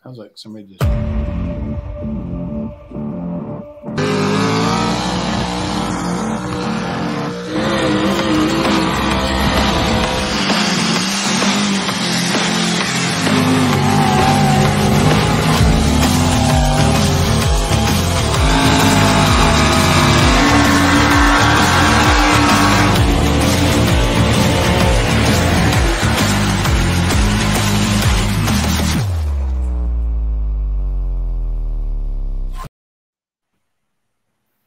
I was like, somebody just.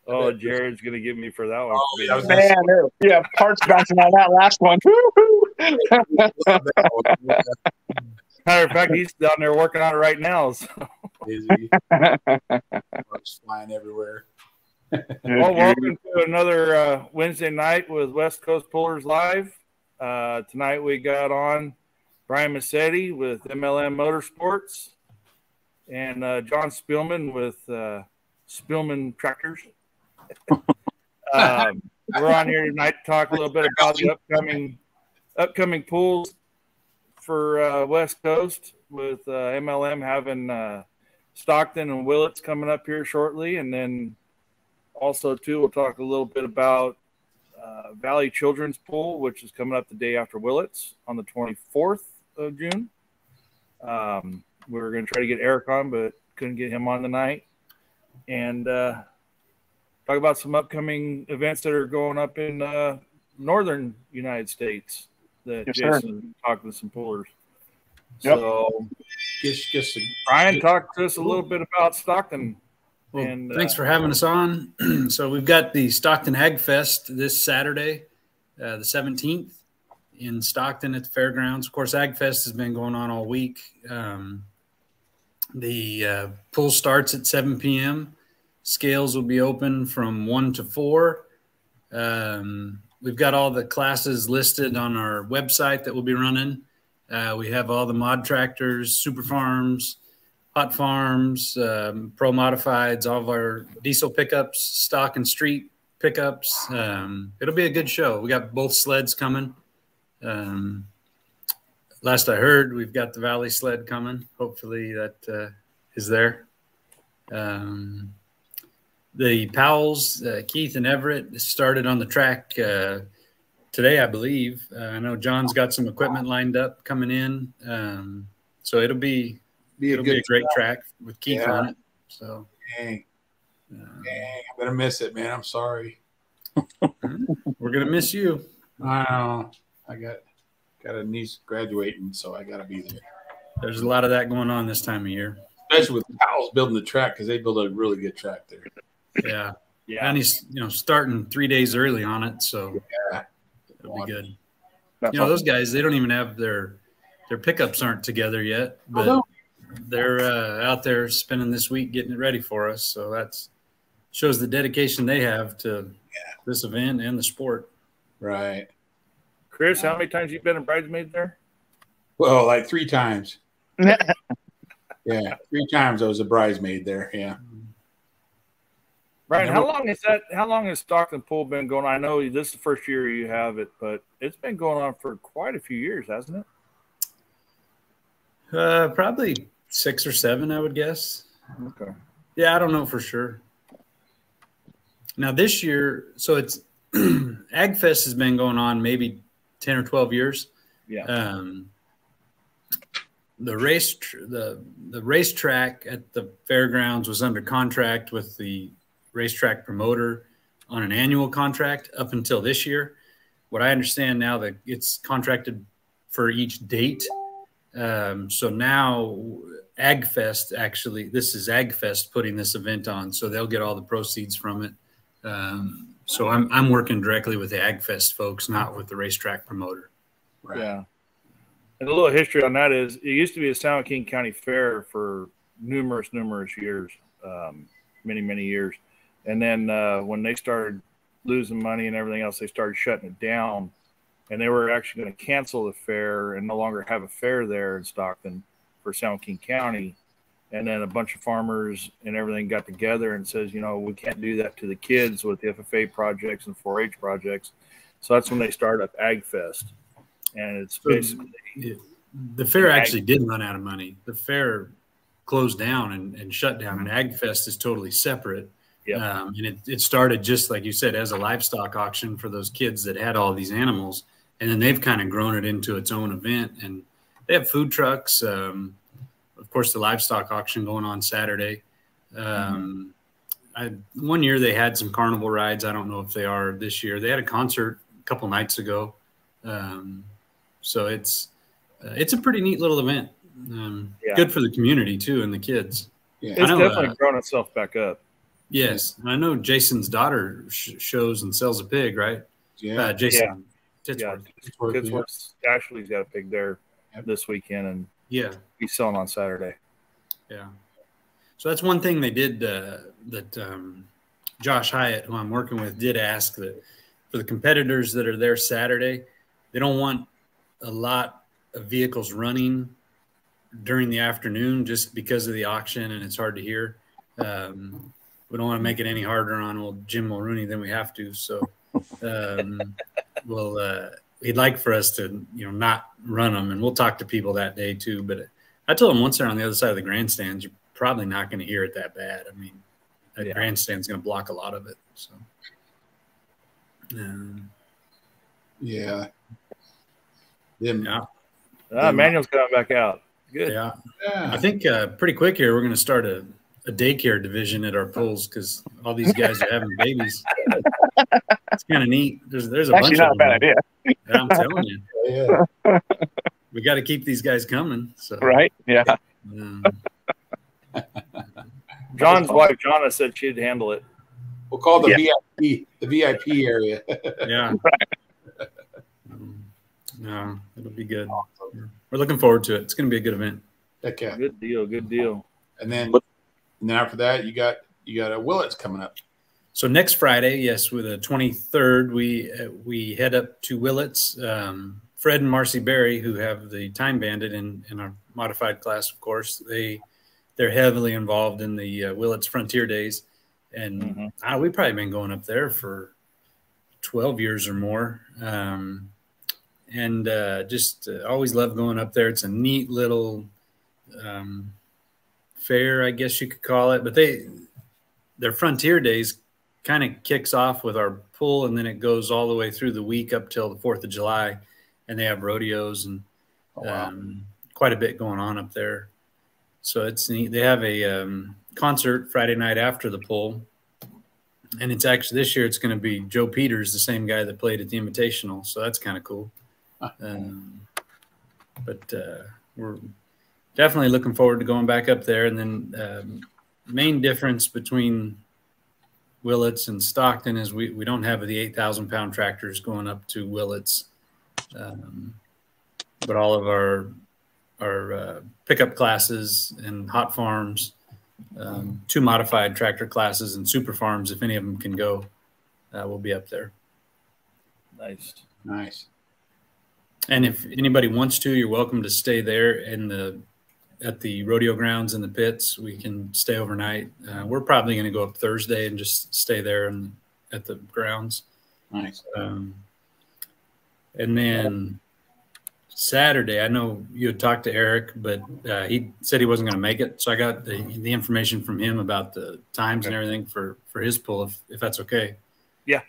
Oh, Jared's going to give me for that one. Oh, yeah, Man, yeah, parts bouncing on that last one. Matter of fact, he's down there working on it right now. So. Busy. Parts flying everywhere. Well, welcome to another Wednesday night with West Coast Pullers Live. Tonight we got on Brian Massetti with MLM Motorsports and John Speelman with Speelman Tractors. We're on here tonight to talk a little bit about the upcoming pools for West Coast with MLM having Stockton and Willits coming up here shortly, and then also too we'll talk a little bit about Valley Children's Pool, which is coming up the day after Willits on the 24th of June. We were going to try to get Eric on, but couldn't get him on tonight, and talk about some upcoming events that are going up in northern United States that Jason talked with some pullers. Yep. So, Brian, talk to us a little bit about Stockton. Well, and thanks for having us on. So we've got the Stockton Ag Fest this Saturday, the 17th, in Stockton at the fairgrounds. Of course, Ag Fest has been going on all week. The pool starts at 7 p.m. Scales will be open from 1 to 4. We've got all the classes listed on our website that we'll be running. We have all the mod tractors, super farms, hot farms, pro modifieds, all of our diesel pickups, stock and street pickups. It'll be a good show. We got both sleds coming. Last I heard, we've got the Valley sled coming. Hopefully that is there. The Powells, Keith and Everett, started on the track today, I believe. I know John's got some equipment lined up coming in. So it'll be a great track with Keith on it. So, dang, I'm going to miss it, man. I'm sorry. We're going to miss you. I know. I got a niece graduating, so I got to be there. There's a lot of that going on this time of year. Especially with Powell's building the track, because they build a really good track there. Yeah. And he's starting 3 days early on it, so it'll be good. Those guys, they don't even have their pickups aren't together yet, but they're out there spending this week getting it ready for us. So that's shows the dedication they have to this event and the sport. Right. Chris, how many times you been a bridesmaid there? Well, like 3 times. Yeah, 3 times I was a bridesmaid there. Yeah. Brian, how long has Stockton Pool been going on? I know this is the first year you have it, but it's been going on for quite a few years, hasn't it? Probably 6 or 7, I would guess. Okay. Yeah, I don't know for sure. Now this year, so it's Ag Fest has been going on maybe 10 or 12 years. Yeah. The racetrack at the fairgrounds was under contract with the racetrack promoter on an annual contract up until this year. What I understand now that it's contracted for each date. So now Ag Fest, actually, this is Ag Fest putting this event on, so they'll get all the proceeds from it. So I'm working directly with the Ag Fest folks, not with the racetrack promoter. Right. Yeah. And a little history on that is it used to be a San Joaquin County Fair for numerous years, many years. And then when they started losing money and everything else, they started shutting it down. And they were actually going to cancel the fair and no longer have a fair there in Stockton for San Joaquin County. And then a bunch of farmers and everything got together and says, we can't do that to the kids with the FFA projects and 4-H projects. So that's when they started up Ag Fest. And it's basically the fair actually did run out of money. The fair closed down and shut down, and AgFest is totally separate. Yeah. And it started just like you said, as a livestock auction for those kids that had all these animals. And then they've kind of grown it into its own event. And they have food trucks. Of course, the livestock auction going on Saturday. One year they had some carnival rides. I don't know if they are this year. They had a concert a couple nights ago. So it's a pretty neat little event. Good for the community too, and the kids. Yeah. It's definitely grown itself back up. Yes, and I know Jason's daughter shows and sells a pig, right? Yeah, Jason Titsworth. Yeah. Ashley's got a pig there this weekend, and he's selling on Saturday. Yeah, so that's one thing they did that Josh Hyatt, who I'm working with, did ask that for the competitors that are there Saturday, they don't want a lot of vehicles running during the afternoon just because of the auction and it's hard to hear. We don't want to make it any harder on old Jim Mulrooney than we have to. So he'd like for us to, not run them, and we'll talk to people that day too. But I told him once they're on the other side of the grandstands, you're probably not going to hear it that bad. I mean, that grandstand's going to block a lot of it. So, Manuel's coming back out. Good. Yeah. I think pretty quick here we're going to start a daycare division at our pools because all these guys are having babies. It's kind of neat. There's a bunch not of a bad idea. I'm telling you. We got to keep these guys coming. So Right? Yeah. John's wife, Jonna, said she'd handle it. We'll call the VIP area. Yeah. No, it'll be good. We're looking forward to it. It's going to be a good event. Heck yeah. Good deal. And then after that, you got a Willits coming up. So next Friday, yes, with the 23rd, we head up to Willits. Fred and Marcy Berry, who have the Time Bandit in our modified class, of course, they're heavily involved in the Willits Frontier Days, and we've probably been going up there for 12 years or more. And just always love going up there. It's a neat little fair, I guess you could call it. But their Frontier Days kind of kicks off with our pull, and then it goes all the way through the week up till the 4th of July. And they have rodeos and quite a bit going on up there. So it's neat. They have a concert Friday night after the pull. And it's actually this year it's going to be Joe Peters, the same guy that played at the Invitational. So that's kind of cool. But we're definitely looking forward to going back up there. And then main difference between Willits and Stockton is we don't have the 8,000-pound tractors going up to Willits. But all of our pickup classes and hot farms, 2 modified tractor classes and super farms, if any of them can go, will be up there. Nice. And if anybody wants to, you're welcome to stay there at the rodeo grounds in the pits. We can stay overnight. We're probably going to go up Thursday and just stay there at the grounds. Nice. And then Saturday, I know you had talked to Eric, but he said he wasn't going to make it. So I got the information from him about the times and everything for his pull, if that's okay. Yeah.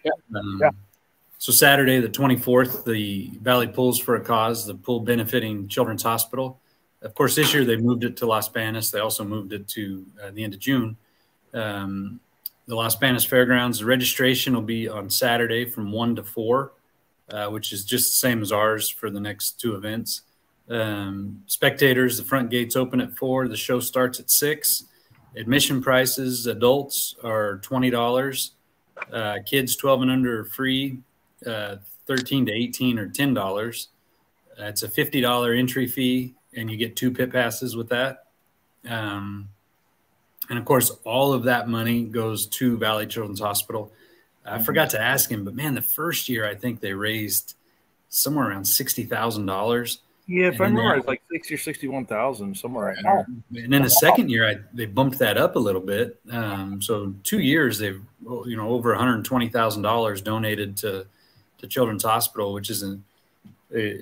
So Saturday, the 24th, the Valley Pulls for a Cause, the pull benefiting Children's Hospital. Of course, this year they moved it to Las Banas. They also moved it to the end of June. The Las Banas Fairgrounds, the registration will be on Saturday from 1 to 4. Which is just the same as ours for the next 2 events. Spectators, the front gates open at 4. The show starts at 6. Admission prices, adults are $20. Kids 12 and under are free. 13 to 18 are $10. It's a $50 entry fee, and you get 2 pit passes with that. And, of course, all of that money goes to Valley Children's Hospital. I forgot to ask him, but man, the first year I think they raised somewhere around $60,000. Yeah, if I remember, it's like 60 or 61,000 somewhere right now. And then the second year, they bumped that up a little bit. So 2 years, they've over $120,000 donated to Children's Hospital, which isn't. I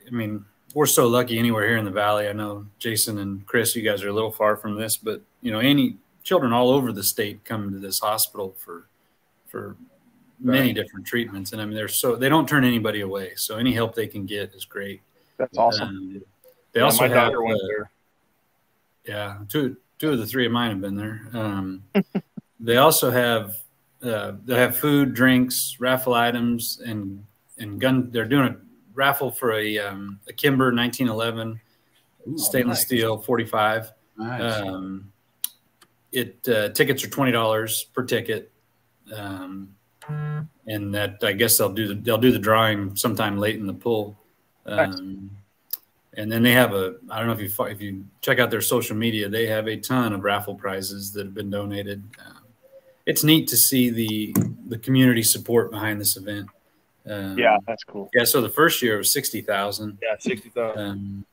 mean, we're so lucky anywhere here in the Valley. I know Jason and Chris, you guys are a little far from this, but any children all over the state come to this hospital for many different treatments. And I mean, they don't turn anybody away. So any help they can get is great. That's awesome. They also my have, daughter went there. Yeah, two of the three of mine have been there. They also have they have food, drinks, raffle items, and gun. They're doing a raffle for a Kimber 1911 stainless steel 45. Nice. Tickets are $20 per ticket, and that I guess they'll do the drawing sometime late in the pull. And then they have I don't know if you check out their social media, they have a ton of raffle prizes that have been donated. It's neat to see the community support behind this event. Yeah, that's cool. Yeah, so the first year it was 60,000. Yeah, 60,000.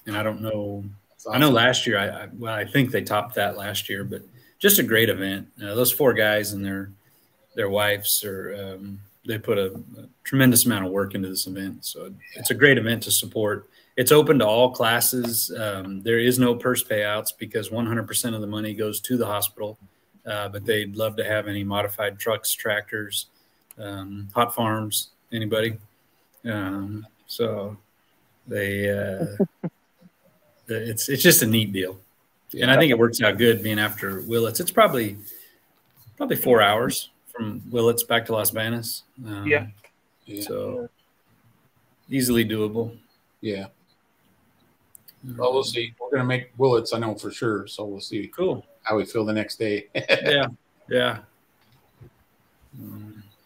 And I don't know. Awesome. I know last year, I think they topped that last year, but just a great event. Those four guys and their wives they put a tremendous amount of work into this event. So it's a great event to support. It's open to all classes. There is no purse payouts because 100% of the money goes to the hospital. But they'd love to have any modified trucks, tractors, hot farms, anybody. So they it's just a neat deal. Yeah. And I think it works out good being after Willits. It's probably 4 hours from Willits back to Las Vegas. Yeah. So easily doable. Yeah. Well, we'll see. We're going to make Willits, I know for sure. So we'll see. Cool. How we feel the next day. Yeah.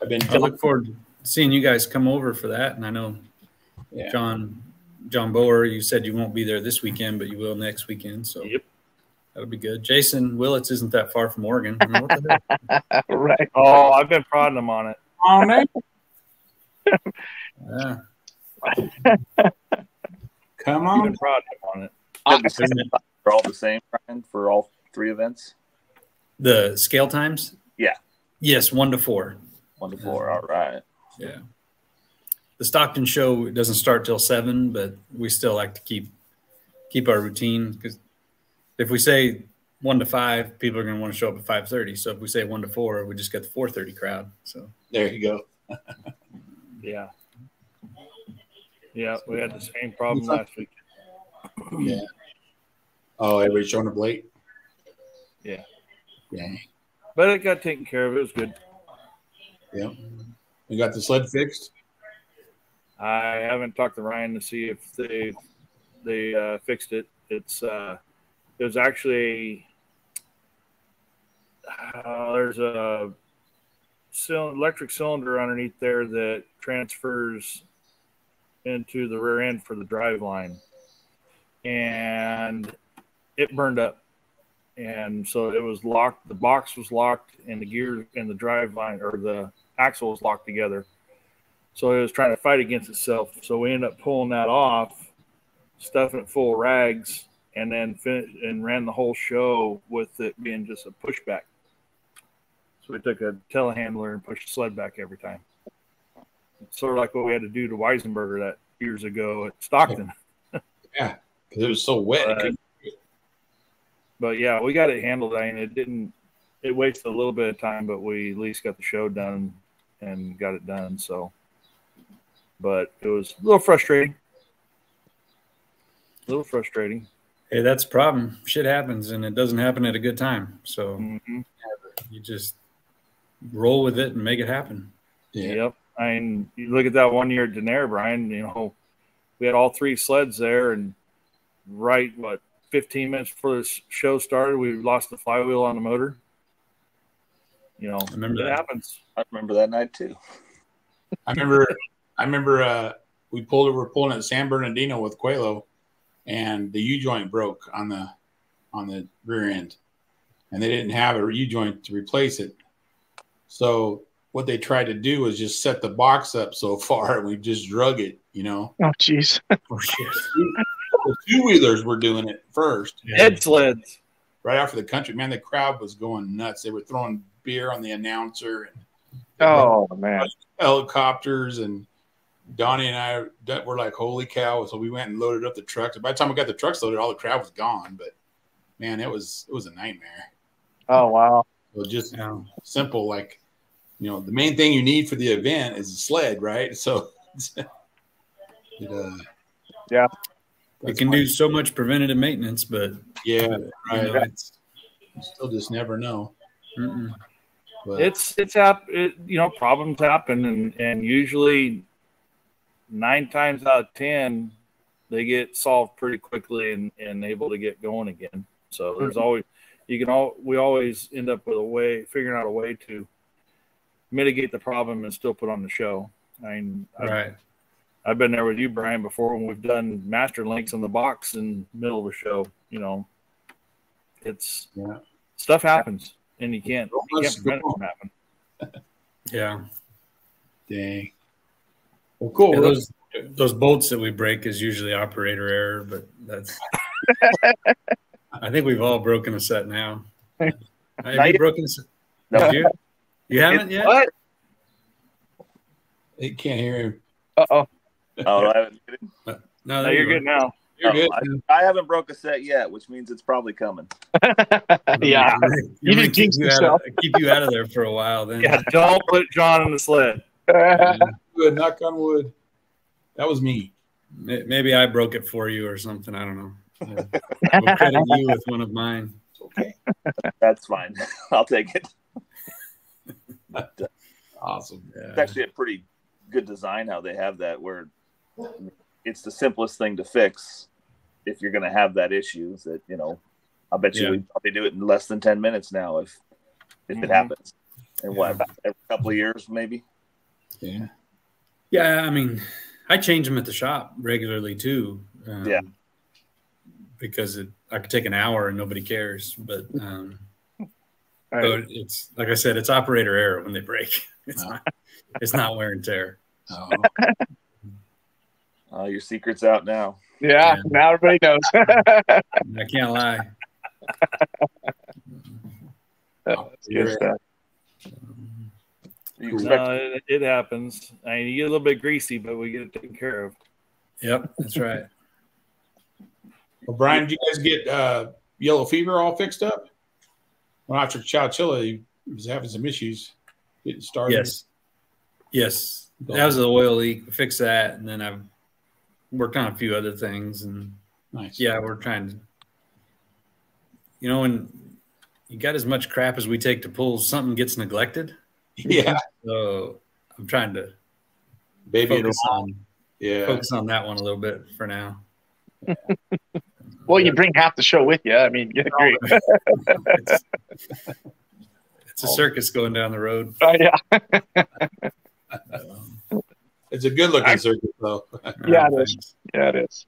I look forward to seeing you guys come over for that. And I know John Boer, you said you won't be there this weekend, but you will next weekend. So that'll be good. Jason, Willits isn't that far from Oregon. I mean, what the heck? Right. Oh, I've been prodding them on it. Oh, man. Come on. I've been prodding them on it. They're all the same, Brian, for all three events? The scale times? Yeah. Yes, 1 to 4. 1 to 4. All right. Yeah. The Stockton show doesn't start till 7, but we still like to keep our routine because if we say 1 to 5, people are going to want to show up at 5:30. So if we say 1 to 4, we just get the 4:30 crowd. So there you go. Yeah. Yeah, we had the same problem last week. Yeah. Oh, everybody showing up late? Yeah. Yeah. But it got taken care of. It was good. Yeah. We got the sled fixed? I haven't talked to Ryan to see if they fixed it. It was actually there's a electric cylinder underneath there that transfers into the rear end for the drive line, and it burned up, and so it was locked. The box was locked, and the gear and the drive line or the axle was locked together. So it was trying to fight against itself. So we ended up pulling that off, stuffing it full of rags, and then ran the whole show with it being just a pushback. So we took a telehandler and pushed the sled back every time. It's sort of like what we had to do to Weisenberger that years ago at Stockton. Yeah, because it was so wet. But yeah, we got it handled. I mean, it wasted a little bit of time, but we at least got the show done and got it done. So, but it was a little frustrating. Hey, that's the problem. Shit happens, and it doesn't happen at a good time. So you just roll with it and make it happen. Yeah. Yep. I mean, you look at that one year at Denair, Brian, we had all 3 sleds there, and 15 minutes before the show started, we lost the flywheel on the motor. I remember that happens. I remember that night too. I remember we're pulling at San Bernardino with Quelo, and the U-joint broke on the rear end, and they didn't have a U-joint to replace it. So what they tried to do was just set the box up so far, and we just drug it, Oh, jeez. The two-wheelers were doing it first. Head sleds. Right after the country. Man, the crowd was going nuts. They were throwing beer on the announcer. And oh, man. Helicopters. And Donnie and I were like, holy cow. So we went and loaded up the trucks. By the time we got the trucks loaded, all the crap was gone. But man, it was a nightmare. Oh, wow. So just simple, like, the main thing you need for the event is a sled, right? So yeah. We can do so much preventative maintenance, but yeah, right. You still just never know. But problems happen, and usually 9 times out of 10 they get solved pretty quickly and able to get going again. So there's always we always end up with figuring out a way to mitigate the problem and still put on the show. I mean, I've been there with you, Brian, before when we've done master links on the box in the middle of a show. Stuff happens, and you can't prevent it from happening. Yeah. Dang. Well, cool. Yeah, those bolts that we break is usually operator error, but that's. I think we've all broken a set now. Have you broken a set? No. You haven't yet? What? They can't hear him. Uh-oh. Oh, I haven't. No, you're good now. You're good. I haven't broke a set yet, which means it's probably coming. Yeah. You just keep you out of there for a while then. Yeah, don't put John on the sled. Good, knock on wood. That was me. Maybe I broke it for you or something. I don't know. We'll credit you with one of mine. Okay. That's fine. I'll take it. Awesome. It's actually a pretty good design how they have that, where it's the simplest thing to fix if you're going to have that issue. That I bet you we probably do it in less than 10 minutes now if it happens. And about every couple of years maybe. Yeah. Yeah, I mean, I change them at the shop regularly too. Because I could take an hour and nobody cares, but it's like I said, it's operator error when they break. It's not wear and tear. Your secret's out now. Yeah, now everybody knows. I can't lie. Good stuff. No, it happens. I mean, you get a little bit greasy, but we get it taken care of. Yep, that's right. Well, Brian, did you guys get yellow fever all fixed up? Well, after Chowchilla, he was having some issues getting started. Yes. That was the oil leak. We fixed that, and then I've worked on a few other things. And nice. Yeah, we're trying to. When you got as much crap as we take to pull, something gets neglected. Yeah. So I'm trying to focus on that one a little bit for now. Well, you bring half the show with you. I mean, you agree. It's a circus going down the road. Yeah. It's a good-looking circus, though. Yeah, it is. Yeah, it is.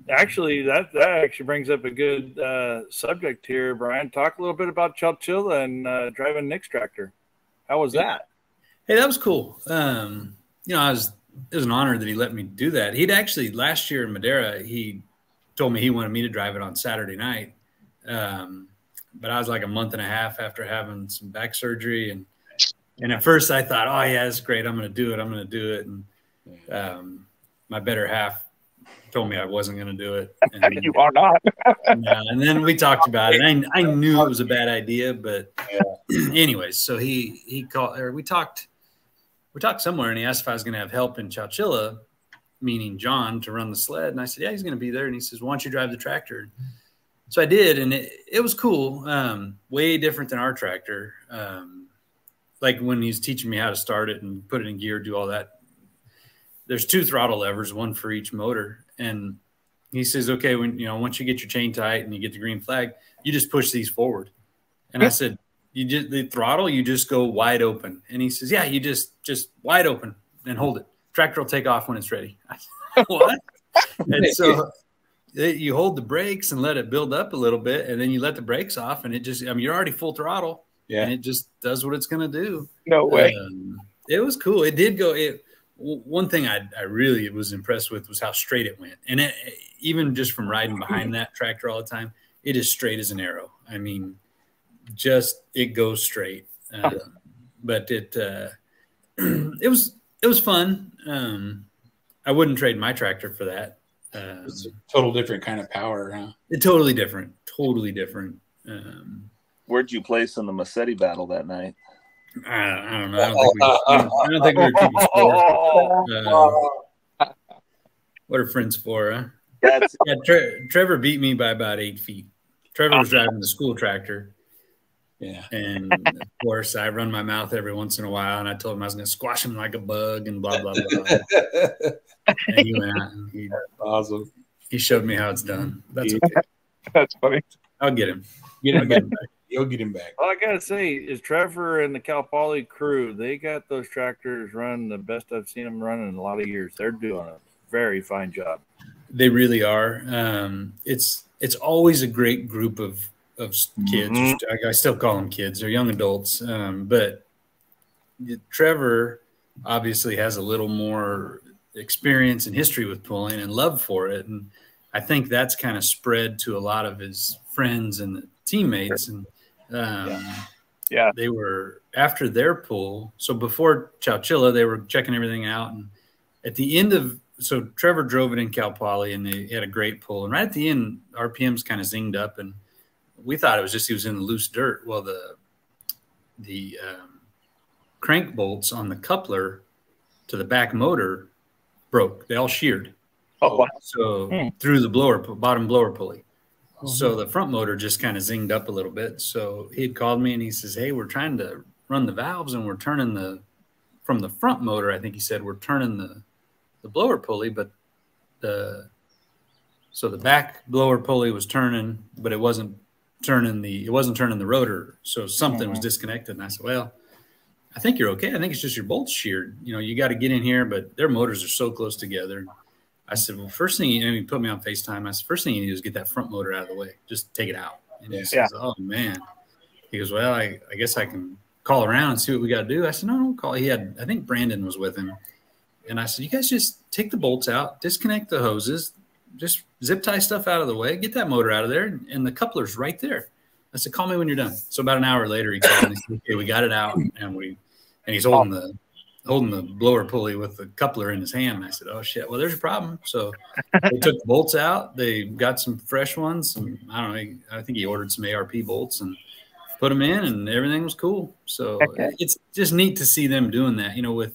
Actually, that actually brings up a good subject here, Brian. Talk a little bit about Chowchilla and driving Nick's tractor. How was that? Hey, that was cool. It was an honor that he let me do that. He'd actually last year in Madera, he told me he wanted me to drive it on Saturday night. But I was like a month and a half after having some back surgery. And at first I thought, oh yeah, that's great. I'm going to do it. And my better half told me I wasn't going to do it. And, you are not. and then we talked about it. I knew it was a bad idea, but anyways, so he called, or we talked somewhere, and he asked if I was going to have help in Chowchilla, meaning John, to run the sled. And I said, yeah, he's going to be there. And he says, why don't you drive the tractor? So I did, and it was cool. Way different than our tractor. Like when he's teaching me how to start it and put it in gear, do all that. There's 2 throttle levers, one for each motor. And he says, okay, once you get your chain tight and you get the green flag, you just push these forward. And I said, the throttle, you just go wide open. And he says, yeah, you just wide open and hold it. Tractor will take off when it's ready. I said, what? And so you hold the brakes and let it build up a little bit, and then you let the brakes off, and it just, you're already full throttle. Yeah. And it just does what it's going to do. No way. It was cool. It did go. One thing I really was impressed with was how straight it went. And even just from riding behind that tractor all the time, it is straight as an arrow. I mean, it goes straight. But it was fun. I wouldn't trade my tractor for that. It's a total different kind of power, huh? Totally different. Totally different. Where'd you place in the Massetti battle that night? I don't know. I don't think we were keeping score. What are friends for, huh? Yeah, Trevor beat me by about 8 feet. Trevor was driving the school tractor. Yeah. And, of course, I run my mouth every once in a while, and I told him I was going to squash him like a bug and blah, blah, blah. And he went out and awesome. He showed me how it's done. That's okay. That's funny. I'll get him. Get him back. You'll get him back. All I got to say is Trevor and the Cal Poly crew, they got those tractors running the best I've seen them run in a lot of years. They're doing a very fine job. They really are. It's always a great group of kids. I still call them kids. They're young adults. But Trevor obviously has a little more experience and history with pulling and love for it. And I think that's kind of spread to a lot of his friends and teammates. And they were after their pull. So before Chowchilla, they were checking everything out. And at the end of, so Trevor drove it in Cal Poly and they had a great pull. And right at the end, RPMs kind of zinged up and we thought it was just he was in the loose dirt. Well, the crank bolts on the coupler to the back motor broke. They all sheared. Oh, wow. So through the bottom blower pulley. So the front motor just kind of zinged up a little bit. So he had called me and he says, hey, we're trying to run the valves and we're turning from the front motor, I think he said, we're turning the blower pulley, but the back blower pulley was turning, but it wasn't turning the rotor. So something was disconnected. And I said, well, I think you're okay. I think it's just your bolts sheared. You know, you got to get in here, but their motors are so close together. I said, well, first thing, and he put me on FaceTime. I said, first thing you need is get that front motor out of the way. Just take it out. And he says, oh, man. He goes, well, I guess I can call around and see what we got to do. I said, no, don't call. I think Brandon was with him. And I said, you guys just take the bolts out, disconnect the hoses, just zip tie stuff out of the way, get that motor out of there, and the coupler's right there. I said, call me when you're done. So about an hour later, he called and he said, okay, we got it out. And he's holding the blower pulley with the coupler in his hand. And I said, oh, shit, well, there's your problem. So they took the bolts out. They got some fresh ones. And I don't know, I think he ordered some ARP bolts and put them in, and everything was cool. So it's just neat to see them doing that. You know,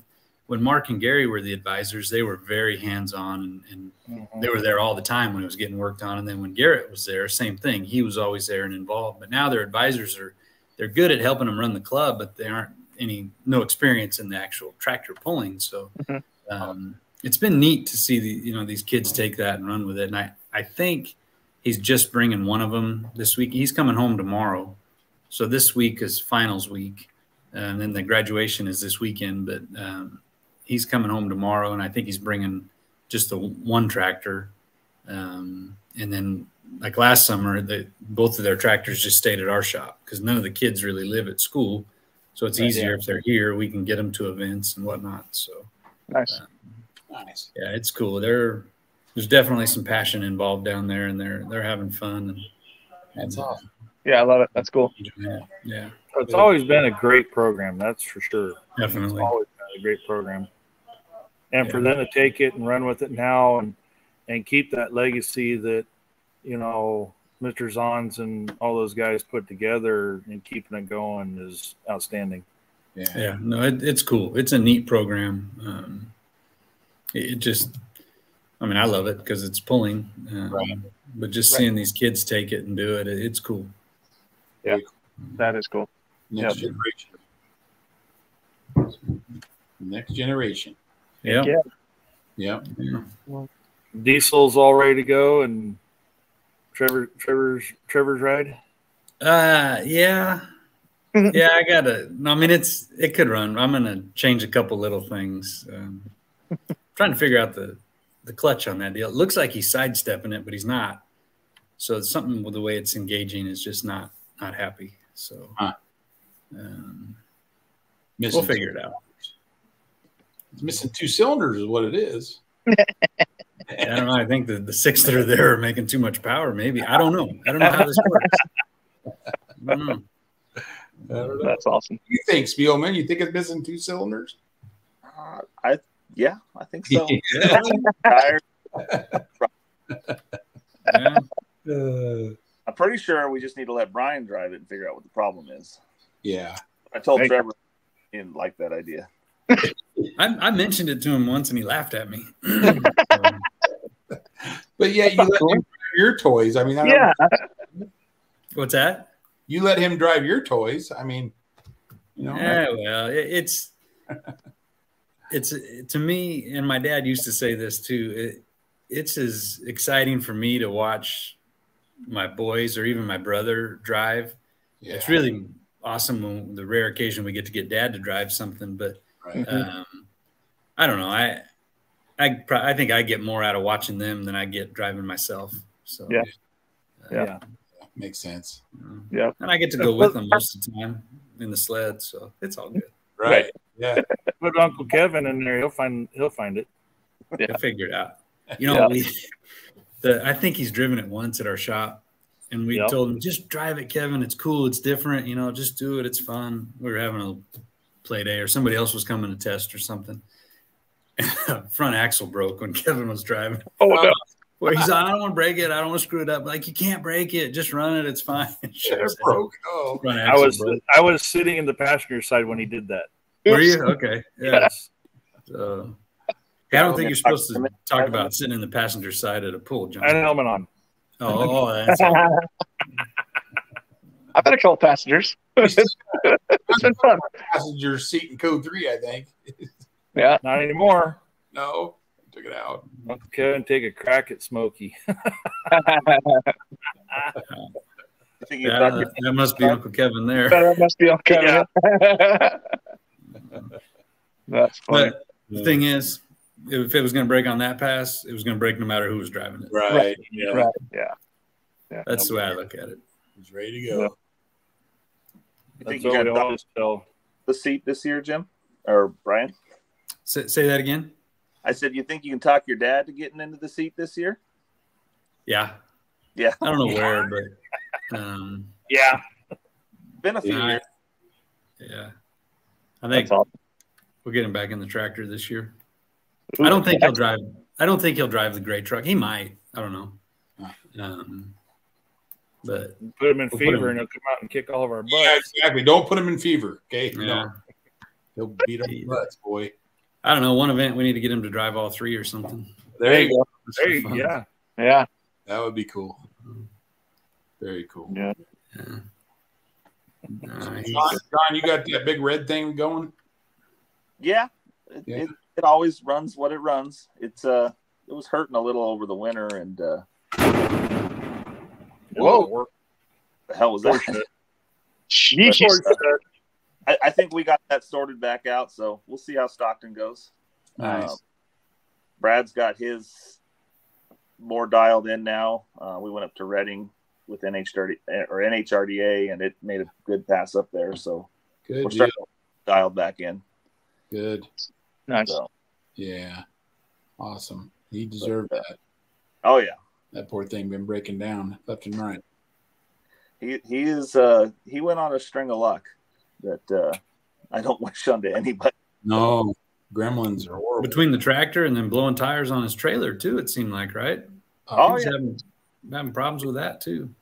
when Mark and Gary were the advisors, they were very hands-on and they were there all the time when it was getting worked on. And then when Garrett was there, same thing. He was always there and involved. But now their advisors they're good at helping them run the club, but they aren't no experience in the actual tractor pulling. So it's been neat to see these kids take that and run with it. And I think he's just bringing one of them this week. He's coming home tomorrow. So this week is finals week. And then the graduation is this weekend, but he's coming home tomorrow. And I think he's bringing just the one tractor. And then like last summer, both of their tractors just stayed at our shop because none of the kids really live at school. So it's easier if they're here. We can get them to events and whatnot. So nice. Nice. Yeah, it's cool. There's definitely some passion involved down there, and they're having fun. And that's awesome. Yeah, I love it. That's cool. Yeah. It's always been a great program, that's for sure. Definitely. It's always been a great program. And for them to take it and run with it now and keep that legacy that, Mr. Zons and all those guys put together and keeping it going is outstanding. Yeah. No, it's cool. It's a neat program. I love it because it's pulling. But just seeing these kids take it and do it, it's cool. Yeah, that is cool. Next generation. Yeah. Yeah. Diesel's all ready to go, and Trevor's ride. Yeah. I gotta. It could run. I'm gonna change a couple little things. Trying to figure out the clutch on that deal. It looks like he's sidestepping it, but he's not. So it's something with the way it's engaging is just not happy. So we'll figure it out. It's missing 2 cylinders is what it is. I don't know. I think the 6 that are there are making too much power. Maybe. I don't know. I don't know how this works. I don't know. That's awesome. You think, Speelman? You think it's missing 2 cylinders? Yeah, I think so. Yeah. Tired. Yeah. I'm pretty sure we just need to let Brian drive it and figure out what the problem is. Yeah. I told Trevor he didn't like that idea. I mentioned it to him once and he laughed at me. But yeah, you let him drive your toys. I mean, Yeah. What's that? You let him drive your toys. I mean, you know. Yeah, well, it's to me, and my dad used to say this too. It's as exciting for me to watch my boys or even my brother drive. Yeah. It's really awesome when the rare occasion we get to get dad to drive something. But Right. I don't know. I think I get more out of watching them than I get driving myself. So Yeah. Makes sense. Yeah. And I get to go with them most of the time in the sled, so it's all good. Right. Yeah. Put Uncle Kevin in there. He'll find it. He'll figure it out. You know, I think he's driven it once at our shop, and we told him, just drive it, Kevin. It's cool. It's different. You know, just do it. It's fun. We were having a play day, or somebody else was coming to test or something. Front axle broke when Kevin was driving. Oh, no. Where he's like, I don't want to break it. I don't want to screw it up. Like, you can't break it. Just run it. It's fine. It broke. Oh, I was sitting in the passenger side when he did that. Were you? Okay. Yes. So, I don't think you're supposed to talk about sitting in the passenger side at a pool, John. And helmet on. Oh, that's I've had a couple passengers. It's been fun. Passenger seat in code 3, I think. Yeah. Not anymore. No, I took it out. Uncle Kevin, take a crack at Smokey. that must be Uncle Kevin there. That must be Uncle Kevin. That's funny. But the thing is, if it was going to break on that pass, it was going to break no matter who was driving it. Right. Yeah. Right. Yeah. That's the way I look at it. He's ready to go. You think That's you what we got always tell. the seat this year, Jim or Brian? Say that again. I said, you think you can talk your dad to getting into the seat this year? Yeah. Yeah. I don't know where, but Yeah. Been a few years. Yeah. I think awesome. we'll get him back in the tractor this year. I don't think he'll drive the gray truck. He might. I don't know. But Put him in fever and he'll come out and kick all of our butts. Yeah, exactly. Don't put him in fever. Okay. Yeah. No. He'll beat up the butts, boy. I don't know. One event we need to get him to drive all 3 or something. There you go. Yeah. Yeah. That would be cool. Very cool. Yeah. John, you got that big red thing going? Yeah. It always runs what it runs. It was hurting a little over the winter, and Whoa. the hell was that? Jeez. I think we got that sorted back out, so we'll see how Stockton goes. Nice. Brad's got his more dialed in now. We went up to Reading with NHRDA, and it made a good pass up there. So Good we're deal. starting to dial back in. Good. Nice. So, Yeah. Awesome. He deserved that. oh yeah, That poor thing been breaking down left and right. he went on a string of luck that I don't wish onto anybody. No, gremlins are horrible. Between the tractor and then blowing tires on his trailer too, it seemed like, right? Oh, He's yeah. having problems with that too.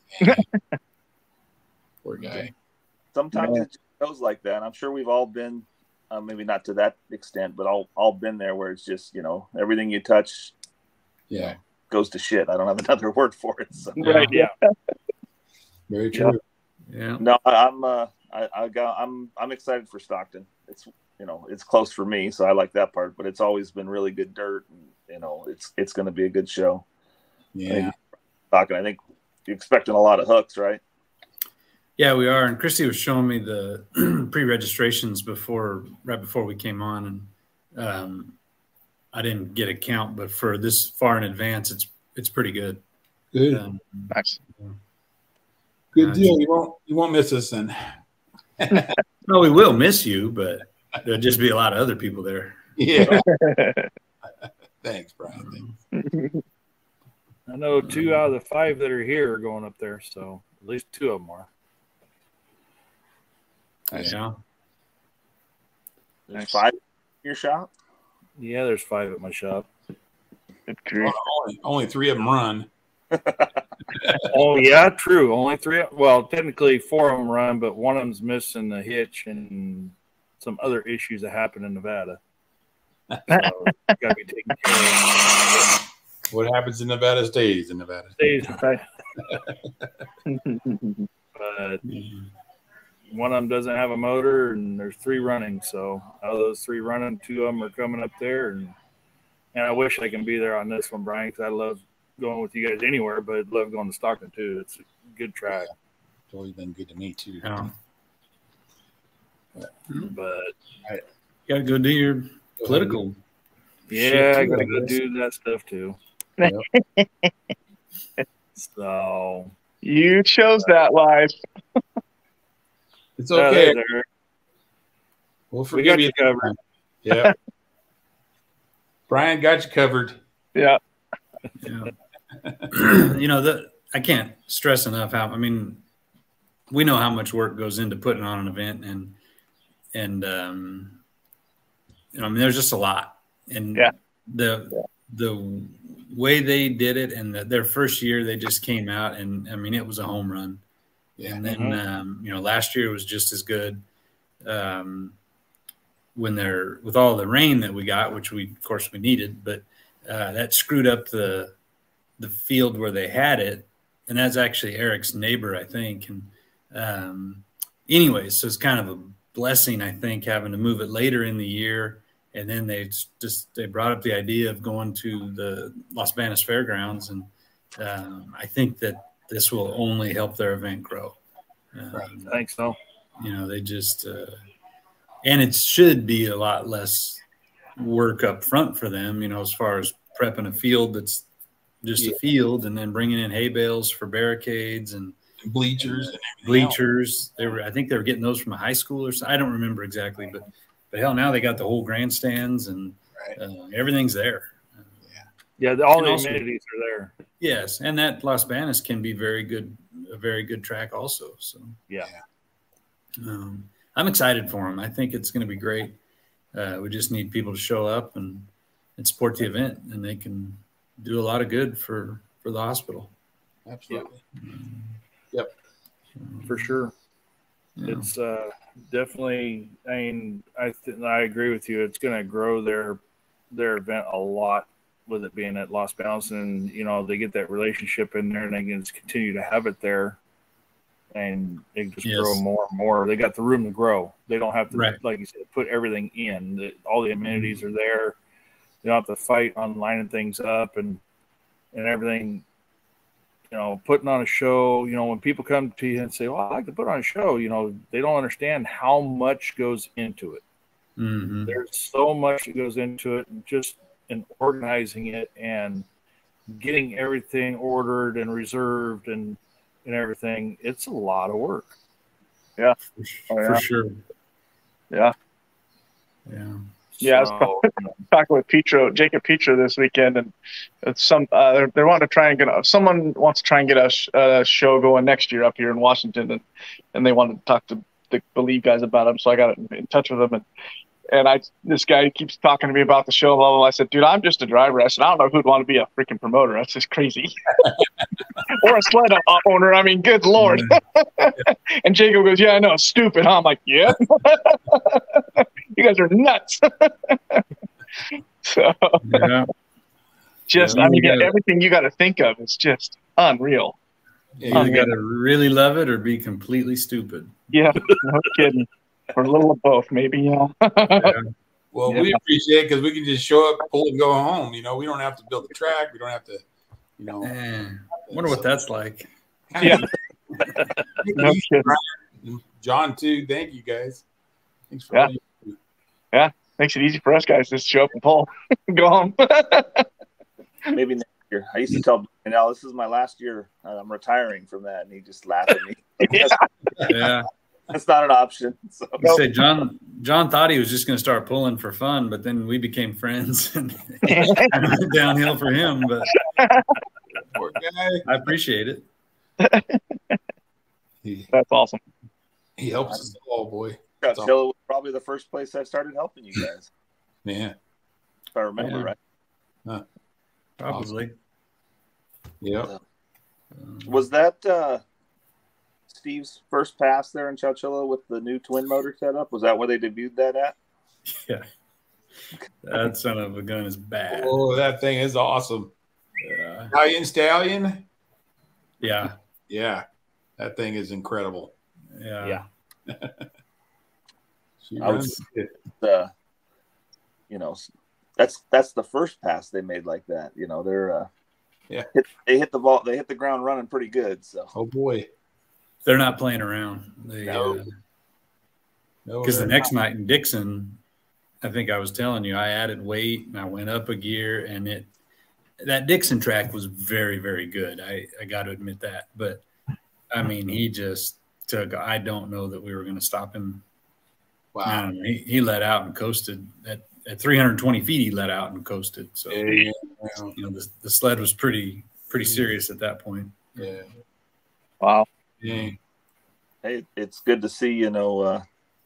Poor guy. Sometimes it just goes like that. I'm sure we've all been, maybe not to that extent, but all been there where it's just, everything you touch Yeah. goes to shit. I don't have another word for it. So. Right. Yeah. Very true. Yeah. No, I'm excited for Stockton. It's it's close for me, so I like that part. But it's always been really good dirt, and it's going to be a good show. Yeah. Stockton, I think you're expecting a lot of hooks, right? Yeah, we are. And Christy was showing me the pre-registrations right before we came on, and I didn't get a count, but for this far in advance, it's pretty good. Good. Nice. Good deal. You won't miss us then. No, we will miss you, but there'll just be a lot of other people there. Yeah. Thanks, Brian. Thanks. I know 2 out of the 5 that are here are going up there, so at least 2 of them are. Yeah. There's 5 in your shop. Yeah, there's 5 at my shop. Only 3 of them run. Oh, yeah, true. Only 3. Well, technically 4 of them run, but one of them's missing the hitch and some other issues that happen in Nevada. So, got to be taken care of. What happens in Nevada stays in Nevada. Stays. Right. But one of them doesn't have a motor, and there's 3 running. So out of those 3 running, 2 of them are coming up there, and I wish I can be there on this one, Brian, because I love going with you guys anywhere, but I'd love going to Stockton too. It's a good track. It's always been good to me too. Yeah. But You got to go do your political. yeah, I too, gotta I go guess. do that stuff too. Yep. So You chose that life. It's okay. there. We'll We forgive got you. you covered. Yeah. Brian got you covered. Yeah. Yeah. I can't stress enough how, I mean, we know how much work goes into putting on an event, and I mean, there's just a lot. And Yeah. the way they did it, and their first year, they just came out, and I mean, it was a home run. Yeah. And then, last year was just as good. With all the rain that we got, which of course we needed, but that screwed up the field where they had it. And that's actually Eric's neighbor, I think. And anyways, so it's kind of a blessing, I think, having to move it later in the year. And then they brought up the idea of going to the Las Banas Fairgrounds. And I think that this will only help their event grow. I think so. They just and it should be a lot less work up front for them, as far as prepping a field that's just a field, and then bringing in hay bales for barricades and bleachers. I think they were getting those from a high school or something. I don't remember exactly, but hell, now they got the whole grandstands and everything's there. Yeah, all the amenities are there. Yes, and that Las Banas can be a very good track also. So yeah. I'm excited for them. I think it's going to be great. We just need people to show up and support the event, and they can do a lot of good for the hospital. Absolutely. Yep. For sure. Yeah. It's definitely, I mean, I agree with you. It's going to grow their event a lot with it being at Las Banas, and, they get that relationship in there, and they can just continue to have it there. And they just grow more and more. They got the room to grow. They don't have to, like you said, put everything in. All the amenities are there. They don't have to fight on lining things up and everything. Putting on a show. When people come to you and say, "Well, I'd like to put on a show," they don't understand how much goes into it. Mm-hmm. There's so much that goes into it, and just in organizing it and getting everything ordered and reserved and everything. It's a lot of work. Yeah. For sure. Yeah. Yeah. Yeah. So, I was talking with Jacob Petro this weekend, and they want to try and someone wants to try and get a show going next year up here in Washington, and they want to talk to the Believe guys about them. So I got in touch with them, and this guy keeps talking to me about the show. Blah, blah, blah. I said, dude, I'm just a driver. I said, I don't know who'd want to be a freaking promoter. That's just crazy. Or a sled owner. I mean, good Lord. And Jacob goes, yeah, I know. Stupid. Huh? I'm like, yeah. You guys are nuts. So, everything you got to think of is just unreal. Yeah, you got to really love it or be completely stupid. Yeah, no kidding. Or a little of both, maybe. Yeah. Well, we appreciate it because we can just show up, pull, and go home. We don't have to build a track. We don't have to, wonder what that's like. Yeah. No kidding. John, too. Thank you, guys. Thanks for all you do. Yeah. Makes it easy for us guys to show up and pull and go home. Maybe next year. I used to tell Brian, this is my last year. I'm retiring from that. And he just laughed at me. Yeah. That's not an option. So. You say John thought he was just going to start pulling for fun, but then we became friends and it went downhill for him. But poor guy. I appreciate it. That's awesome. He helps us all, boy. Coachella was probably the first place I started helping you guys. Yeah. if I remember right. Huh. Probably. Yep. Was that Steve's first pass there in Chowchilla with the new twin motor setup? Was that where they debuted that at? Yeah. That son of a gun is bad. Oh, that thing is awesome. Yeah. Italian Stallion. Yeah. Yeah, that thing is incredible. Yeah. I was, you know, that's the first pass they made like that. You know, they're they hit the ball, they hit the ground running pretty good. So oh boy, they're not playing around. Because the next night in Dixon, I think I was telling you, I added weight and I went up a gear, and that Dixon track was very, very good. I got to admit that. But I mean, he just took. I don't know that we were going to stop him. Wow, he let out and coasted at 320 feet. He let out and coasted. So you know, the sled was pretty serious at that point. Yeah. Wow. Yeah. Hey, it's good to see, you know,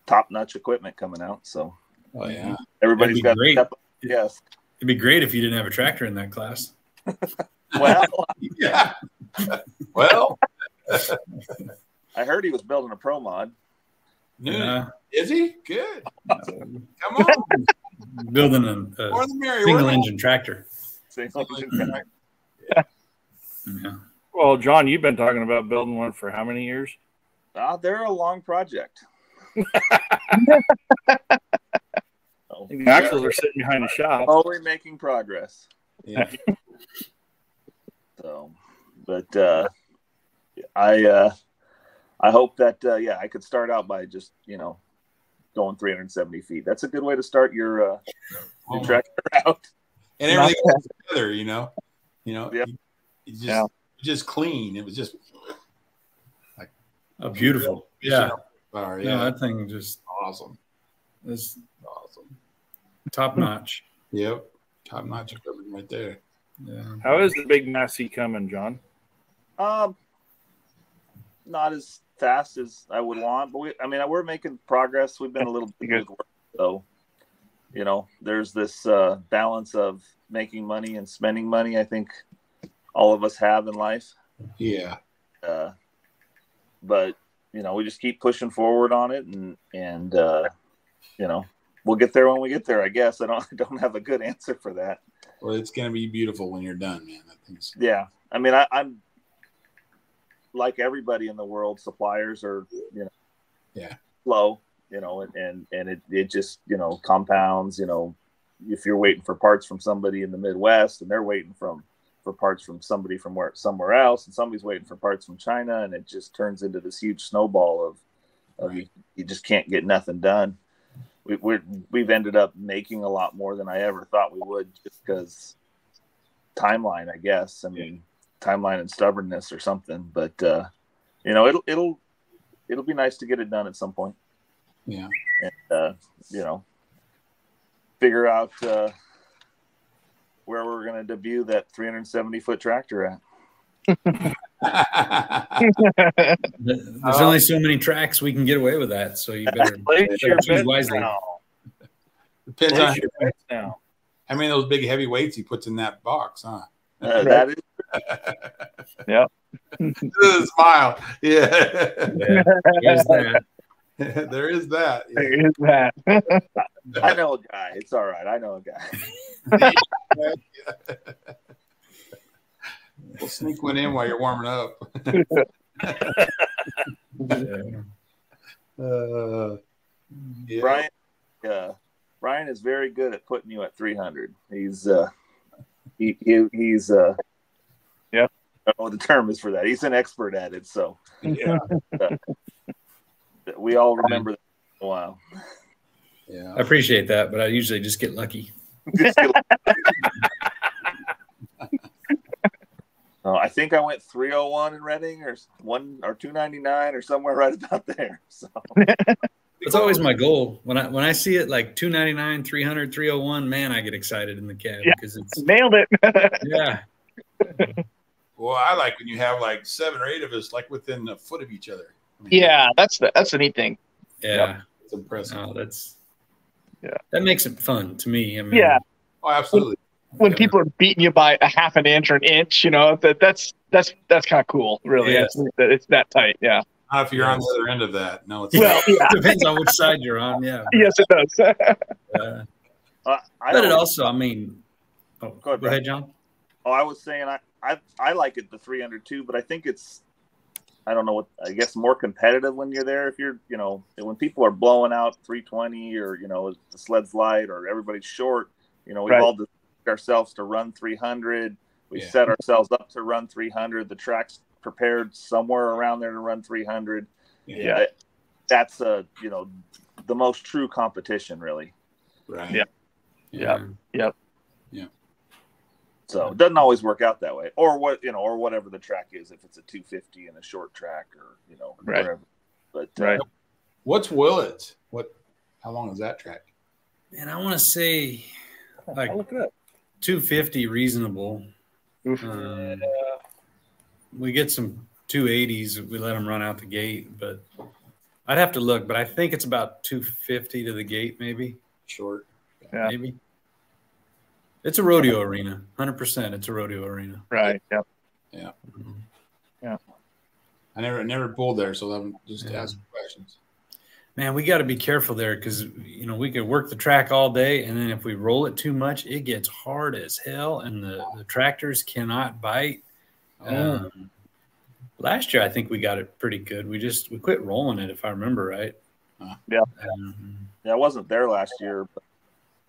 top-notch equipment coming out. So Oh yeah, everybody's got great. Yes. It'd be great if you didn't have a tractor in that class. Well, yeah. Well, I heard he was building a pro mod. Yeah. Is he? Good. Come on. Building a More the merrier. single engine tractor. Yeah. Yeah. Well, John, you've been talking about building one for how many years? They're a long project. The axles are sitting behind the shop. Slowly making progress. Yeah. So, but I hope that I could start out by just, you know, going 370 feet. That's a good way to start your tractor out. And everything goes together, you know. Yep. Just clean. It was just like Beautiful. Yeah. Sorry, No, that thing just awesome. is Awesome. top notch. Yep. Top notch equipment right there. Yeah. How is the big Massey coming, John? Not as fast as I would want, but we're making progress. We've been a little busy with work, so you know, there's this balance of making money and spending money. I think all of us have in life. Yeah. But you know, we just keep pushing forward on it, and you know, we'll get there when we get there. I guess I don't have a good answer for that. Well, it's gonna be beautiful when you're done, man. I think so. Yeah, I mean, I'm like everybody in the world. Suppliers are, you know, slow, you know, and it just, you know, compounds. You know, if you're waiting for parts from somebody in the Midwest, and they're waiting for parts from somebody from somewhere else, and somebody's waiting for parts from China, and it just turns into this huge snowball of you just can't get nothing done. We've ended up making a lot more than I ever thought we would, just because timeline, I guess. I mean, timeline and stubbornness or something. But you know, it'll be nice to get it done at some point. Yeah. And you know, figure out where we're going to debut that 370-foot tractor at. There's only so many tracks we can get away with that, so you better choose wisely. Depends on now. I mean, those big heavy weights he puts in that box, huh? That is. Yeah. Smile. Yeah. There's that. There is that. Yeah. There is that. I know a guy. It's all right. I know a guy. We'll sneak one in while you're warming up. Yeah. Brian is very good at putting you at 300. He's he's yeah. I don't know what the term is for that. He's an expert at it. So yeah. We all remember that in a while. Yeah. I appreciate that, but I usually just get lucky. I think I went 301 in Reading, or 299, or somewhere right about there. So it's always my goal. When I see it like 299, 300, 301, man, I get excited in the cab because it's nailed it. Yeah. Well, I like when you have like 7 or 8 of us like within a foot of each other. I mean, yeah, that's the neat thing. Yeah, it's impressive. That makes it fun to me. I mean, Oh, absolutely. When people are beating you by a half an inch or an inch, that's kind of cool, really. Yes. It's that tight, yeah. Not if you're on the other end of that. No, it's Well, yeah. Depends on which side you're on. Yeah. Yes, it does. But it also, I mean, go ahead, John. Oh, I was saying I like it the 300 too, but I think it's, I don't know what, I guess more competitive when you're there. If you're, when people are blowing out 320 or, the sled's light or everybody's short, we've all designed ourselves to run 300. We set ourselves up to run 300. The track's prepared somewhere around there to run 300. Yeah. That's the most true competition, really. right. Yeah. Yep. So it doesn't always work out that way, or whatever the track is. If it's a 250 and a short track, or whatever. But What's Willits? How long is that track? And I want to say like I'll look it up. 250 reasonable. We get some 280s. We let them run out the gate, but I'd have to look. But I think it's about 250 to the gate, maybe. Short. Yeah. Maybe. It's a rodeo arena. 100%. It's a rodeo arena. Right. Yep. Yeah. Yeah. I never pulled there, so I'm just asking questions. Man, we got to be careful there because, we could work the track all day, and then if we roll it too much, it gets hard as hell, and the tractors cannot bite. Last year, I think we got it pretty good. We quit rolling it, if I remember right. Yeah. I wasn't there last year, but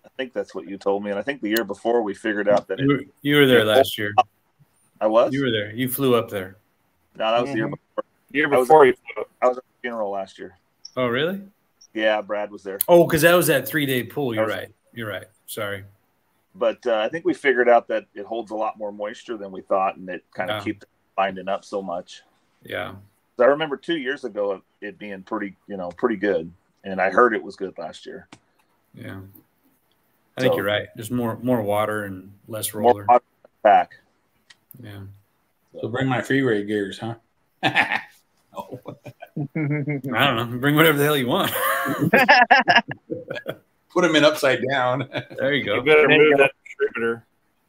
I think that's what you told me. And I think the year before we figured out that you were there last year. I was? You were there. You flew up there. No, that was the year before. Year before you flew up. I was at the funeral last year. Oh, really? Yeah, Brad was there. Oh, because that was that 3-day pool. You're right. Sorry. But I think we figured out that it holds a lot more moisture than we thought, and it kind of keeps binding up so much. Yeah. So I remember 2 years ago it being pretty good, and I heard it was good last year. Yeah. I think you're right. There's more water and less roller. More water back. Yeah. So bring my freeway gears, huh? Oh. I don't know. Bring whatever the hell you want. Put them in upside down. There you go. You better move that distributor.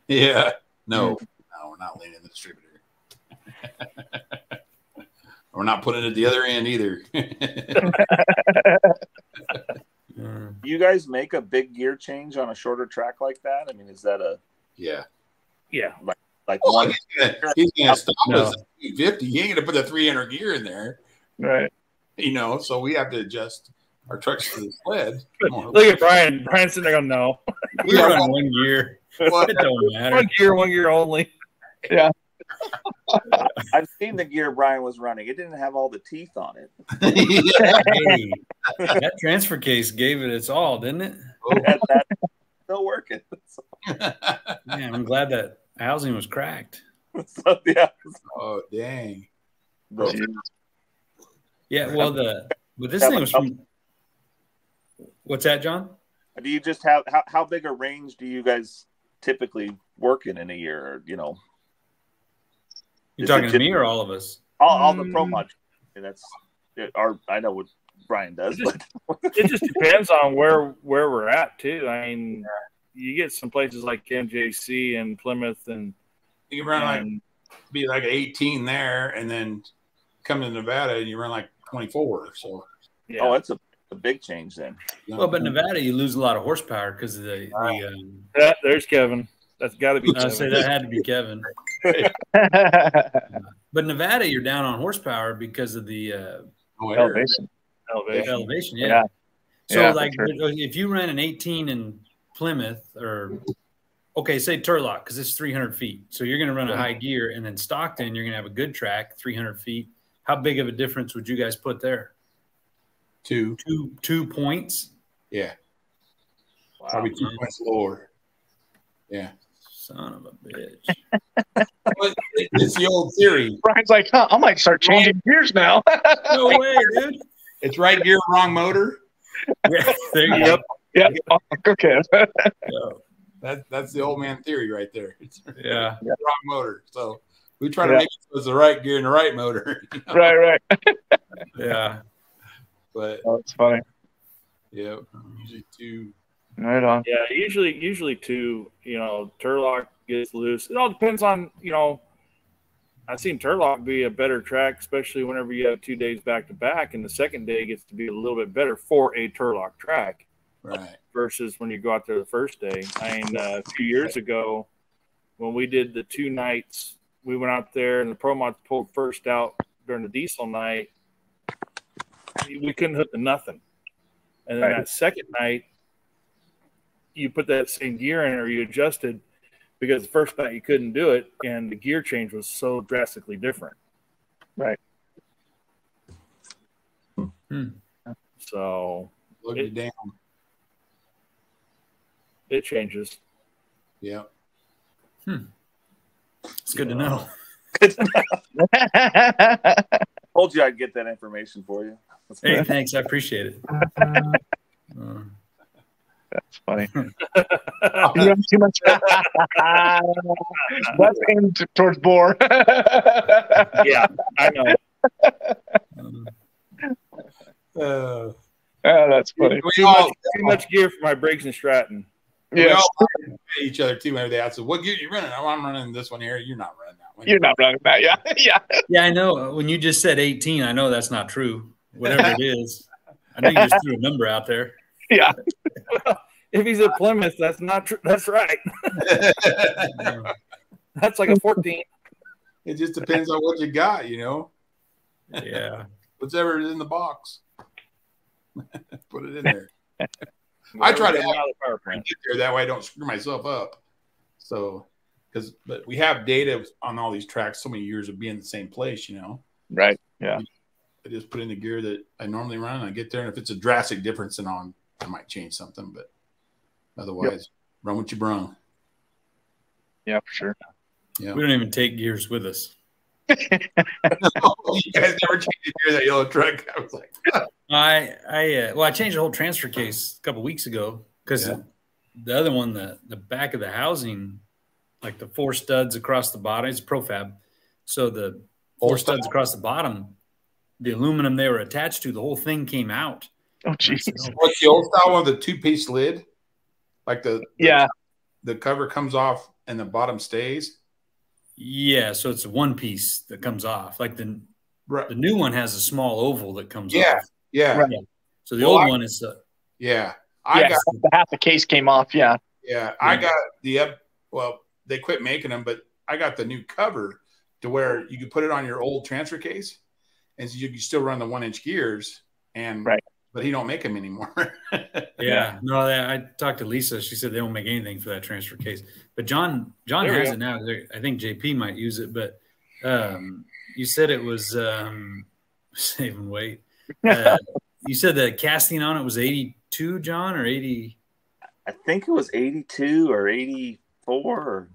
Yeah. No, we're not leaning the distributor. We're not putting it at the other end either. You guys make a big gear change on a shorter track like that? I mean, is that a Yeah. like Well, one? he's gonna stop us at 250. He ain't gonna put the 300 gear in there, Right. So we have to adjust our trucks to the sled. Look at Brian. Brian's sitting there going, no. We run one gear. What? It don't matter. One gear only. Yeah. I've seen the gear Brian was running. It didn't have all the teeth on it. Hey, that transfer case gave it its all, didn't it? That's still working. Man, I'm glad that housing was cracked. So, yeah. Oh, dang. Yeah, well, but this thing was from. What's that, John? Do you just have how big a range do you guys typically work in a year? Or, You're talking to me or all of us? All the pro mod. I know what Brian does. It just depends on where we're at too. I mean, you get some places like MJC and Plymouth, and you can run be like 18 there, and then come to Nevada and you run like 24. So oh, that's a big change then. Well, but Nevada, you lose a lot of horsepower because of there's Kevin. That's got to be. I'd say that had to be Kevin. But Nevada, you're down on horsepower because of the elevation. Elevation, yeah. So, sure. if you ran an 18 in Plymouth, or say Turlock, because it's 300 feet, so you're going to run a high gear, and then Stockton, you're going to have a good track, 300 feet. How big of a difference would you guys put there? 2 points. Yeah. Wow. Probably 2 points lower. Yeah. Son of a bitch. It's the old theory. Brian's like, I might start changing gears now. No way, dude. It's right gear, wrong motor. Yeah, there you go. Yep. Okay. That's the old man theory right there. It's wrong motor. So we try to make it so it's the right gear and the right motor. Right. Yeah. But that's funny. yeah, usually 2 Right on. Yeah, usually two. Turlock gets loose. It all depends on I've seen Turlock be a better track, especially whenever you have 2 days back to back, and the second day gets to be a little bit better for a Turlock track, Right. Versus when you go out there the first day. I mean, a few years ago, when we did the 2 nights, we went out there and the Pro Mods pulled first out during the diesel night. We couldn't hook to nothing, and then that second night, you put that same gear in or you adjusted. Because the first night you couldn't do it, and the gear change was so drastically different. Right. So Load it down. It changes. Yeah. It's good to know. Told you I'd get that information for you. Hey, thanks. I appreciate it. That's funny. You have too much. That's aimed towards Boar. Yeah, I know. Oh, that's funny. Too much gear for my brakes and Stratton. We all pay each other too. Whenever they ask, "What gear you running?" Oh, I'm running this one here. You're not running that one. You're not running that. Yeah, yeah. Yeah, I know. When you just said 18, I know that's not true. Whatever it is, I know you just threw a number out there. Yeah. If he's at Plymouth, that's not true. That's right. That's like a 14. It just depends on what you got, Yeah. Whatever is in the box. Put it in there. I try to have power plant get there that way I don't screw myself up. So, but we have data on all these tracks, so many years of being in the same place, Right. Yeah. I just put in the gear that I normally run, and I get there, and if it's a drastic difference, then I might change something, but otherwise, run what you brung. Yeah, for sure. Yeah. We don't even take gears with us. You guys never changed the gear of that yellow truck. I was like, I changed the whole transfer case a couple weeks ago because the other one, the back of the housing, like the 4 studs across the bottom, it's profab. So the 4 studs across the bottom, the aluminum they were attached to, the whole thing came out. Oh, jeez. What's the old style one? The 2-piece lid, like the cover comes off and the bottom stays. Yeah, so it's a 1 piece that comes off. Like the new one has a small oval that comes off. Yeah. Right. So the old one is I got half the case came off. Yeah. Yeah, I got they quit making them, but I got the new cover to where you could put it on your old transfer case, and so you can still run the 1-inch gears. And but he don't make them anymore. No, I talked to Lisa. She said they don't make anything for that transfer case. But John has it now. I think JP might use it. But you said it was saving weight. You said the casting on it was 82, John, or 80? I think it was 82 or 84. Or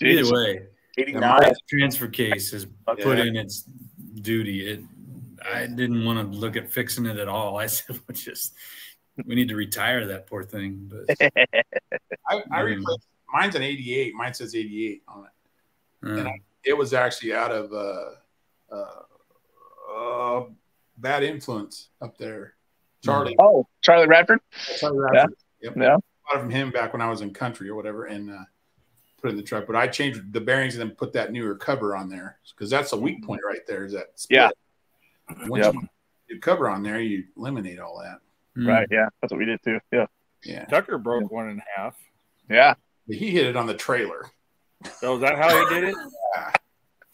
either way, 89. My transfer case has put in its duty. I didn't want to look at fixing it at all. I said, we need to retire that poor thing. But I replaced mine's an 88. Mine says 88 on it. And it was actually out of Bad Influence up there. Charlie. Oh, Charlie Radford? Charlie Radford. Yeah. Yep. I bought it from him back when I was in country or whatever, and put it in the truck. But I changed the bearings and then put that newer cover on there because that's a weak point right there. Is that split. Yeah. Once you cover on there, you eliminate all that. Right. Yeah. That's what we did too. Yeah. Yeah. Tucker broke 1.5. Yeah. He hit it on the trailer. So is that how he did it? Yeah.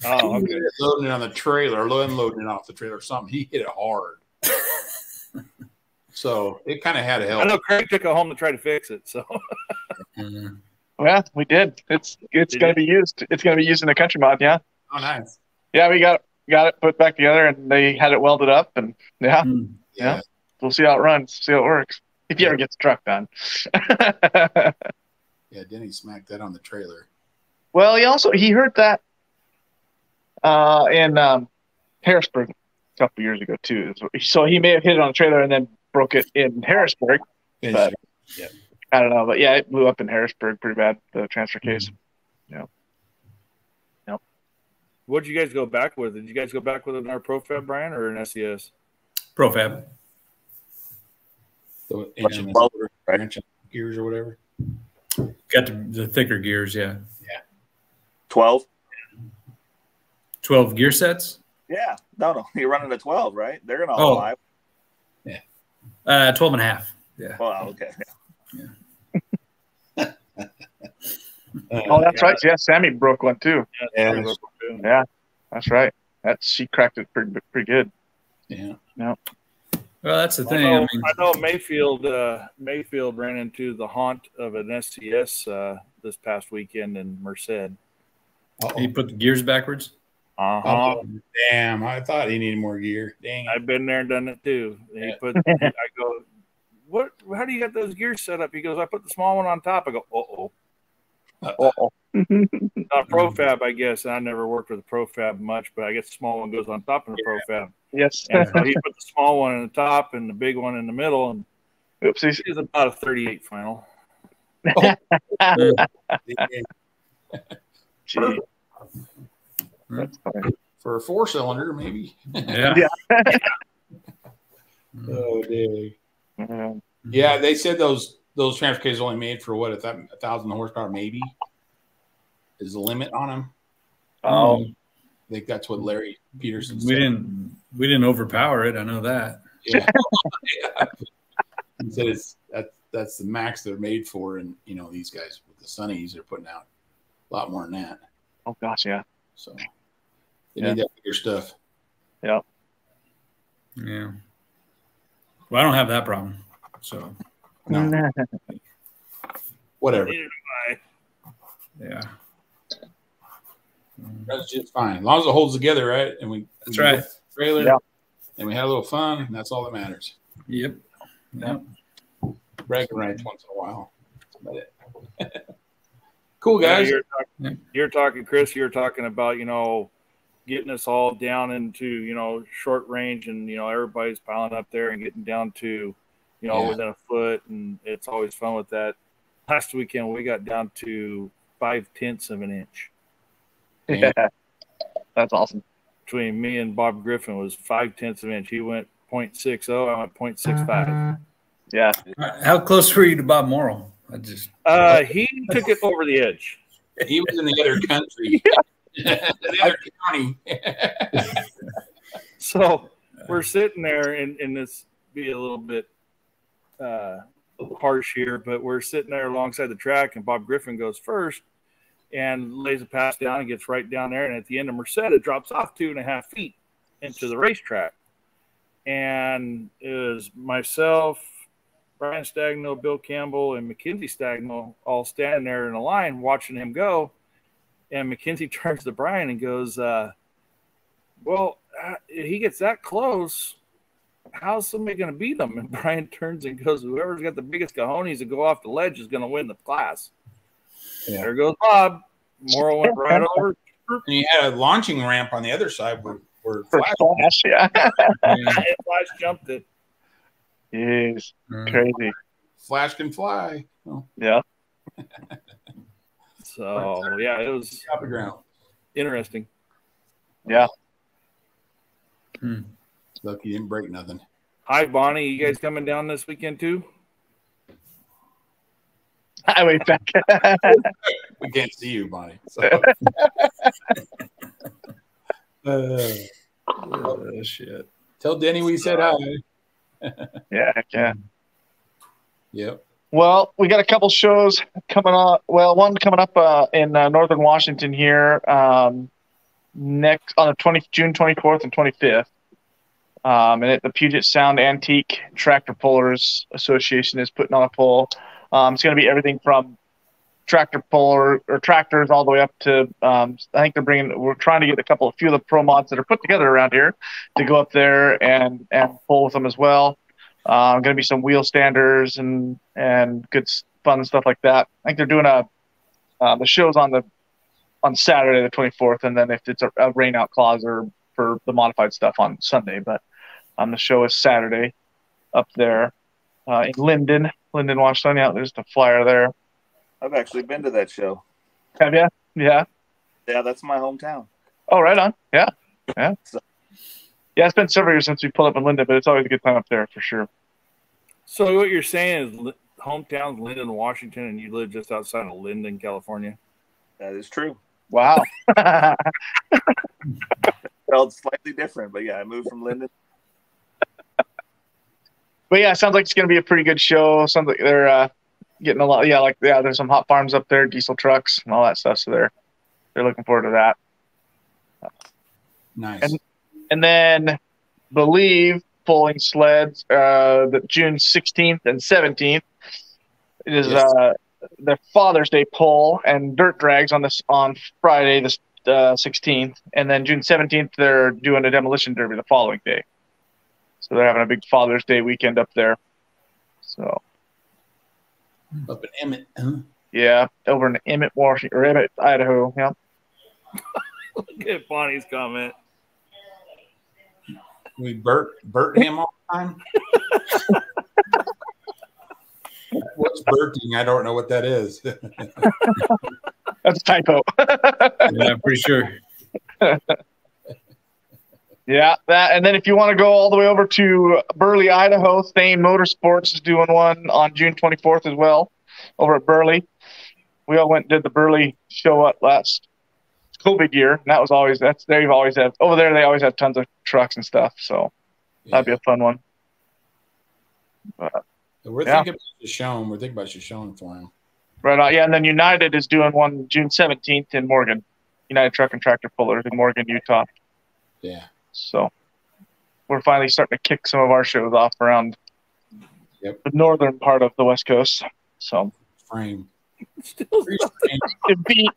Oh, okay. Loading it on the trailer, unloading it off the trailer or something. He hit it hard. So it kind of had to help. I know Craig took it home to try to fix it. So well, we did. It's going to be used. It's going to be used in the country mod. Yeah. Oh, nice. Yeah, we got it put back together, and they had it welded up, and yeah. We'll see how it runs, see how it works. If you ever get the truck done. Yeah, Denny smacked that on the trailer. Well, he heard that in Harrisburg a couple years ago too. So he may have hit it on the trailer and then broke it in Harrisburg. But I don't know. But yeah, it blew up in Harrisburg pretty bad, the transfer case. Yep. What did you guys go back with? Did you guys go back with another Profab, Brian, or an SES? Profab. So gears or whatever. Got the thicker gears, yeah. 12. 12 gear sets? Yeah. No. You're running a 12, right? They're gonna all fly. Yeah. 12 and a half. Yeah. Well, okay. Yeah. Oh, that's right. Yeah, Sammy broke one too. Yeah, that's right. She cracked it pretty good. Yeah. No. Well, that's the thing. I know Mayfield ran into the haunt of an SCS this past weekend in Merced. He put the gears backwards. Oh, damn! I thought he needed more gear. Dang. I've been there and done it too. I go, what? How do you get those gears set up? He goes, I put the small one on top. I go, Not profab, I guess. And I never worked with a profab much, but I guess the small one goes on top of the profab. Yes. And so he put the small one in the top and the big one in the middle, and oopsies. It's about a 38 final. Gee. That's funny. For a 4-cylinder, maybe. Yeah. Oh, dang. Yeah, they said those transfer cases only made for what, 1,000 horsepower, maybe, is the limit on them. Oh, I think that's what Larry Peterson said. We didn't overpower it. I know that. Yeah. He said that's the max they're made for, and these guys with the Sunnies, they're putting out a lot more than that. Oh gosh, yeah. So they need that bigger stuff. Yeah. Yeah. Well, I don't have that problem. So no. Whatever. Yeah. That's just fine. As long as it holds together, right? And that's right. Trailer, and we had a little fun, and that's all that matters. Yep. Bragging rights once in a while. That's about it. Cool, guys. You're talking, Chris, you're talking about, getting us all down into, short range, and, everybody's piling up there and getting down to, within a foot, and it's always fun with that. Last weekend, we got down to 0.5 of an inch. Yeah, that's awesome. Between me and Bob Griffin was 0.5 of an inch. He went 0.60. I went 0.65. Yeah. How close were you to Bob Morrill? He took it over the edge. He was in the other country, the other county. So we're sitting there, and this be a little bit harsh here, but we're sitting there alongside the track, and Bob Griffin goes first and lays a pass down and gets right down there. And at the end of Merced, it drops off 2.5 feet into the racetrack. And it was myself, Brian Stagno, Bill Campbell, and Mackenzie Stagno all standing there in a line watching him go. And Mackenzie turns to Brian and goes, he gets that close. How's somebody going to beat him? And Brian turns and goes, whoever's got the biggest cojones to go off the ledge is going to win the class. Yeah. There goes Bob. Morrill went right over. And he had a launching ramp on the other side where Flash, yeah. Flash jumped it. Jeez, crazy. Flash can fly. Oh. Yeah. So, yeah, it was top of ground. Interesting. Yeah. Look, he didn't break nothing. Hi, Bonnie. You guys coming down this weekend too? I wait back. We can't see you, Bonnie. So. Shit. Tell Denny we said hi. Yeah, heck yeah. Yep. Well, we got a couple shows coming up. Well, one coming up in Northern Washington here next on the June 24th and 25th. And the Puget Sound Antique Tractor Pullers Association is putting on a pull. It's going to be everything from tractor puller or tractors all the way up to I think we're trying to get a few of the pro mods that are put together around here to go up there and pull with them as well. Going to be some wheel standers and good fun stuff like that. I think they're doing the show's on Saturday the 24th, and then if it's a rain out clause or for the modified stuff on Sunday, but the show is Saturday up there in Linden, Washington. Yeah, there's the flyer there. I've actually been to that show. Have you? Yeah. Yeah, that's my hometown. Oh, right on. Yeah. Yeah. Yeah, it's been several years since we pulled up in Linden, but it's always a good time up there for sure. So what you're saying is hometown's Linden, Washington, and you live just outside of Linden, California? That is true. Wow. Felt slightly different, but yeah, I moved from Linden. But yeah, it sounds like it's going to be a pretty good show. Sounds like they're getting a lot. Yeah, there's some hot farms up there, diesel trucks, and all that stuff. So they're looking forward to that. Nice. And then believe pulling sleds the June 16th and 17th. It is the Father's Day pull and dirt drags on Friday the 16th, and then June 17th they're doing a demolition derby the following day. So they're having a big Father's Day weekend up there. So up in Emmett, huh? Yeah, over in Emmett, Washington, or Emmett, Idaho. Yeah. Look at Bonnie's comment. We Bert him all the time. What's Berting? I don't know what that is. That's a typo. Yeah, I'm pretty sure. Yeah, that. And then if you want to go all the way over to Burley, Idaho, Thane Motorsports is doing one on June 24th as well over at Burley. We all went and did the Burley show up last COVID year. And that was always, they've always had, over there, they always have tons of trucks and stuff. So that'd be a fun one. We're thinking about Shoshone. We're thinking about Shoshone for him. Right on. Yeah, and then United is doing one June 17th in Morgan. United Truck and Tractor Pullers in Morgan, Utah. Yeah. So we're finally starting to kick some of our shows off around the northern part of the West Coast. So frame. Beat.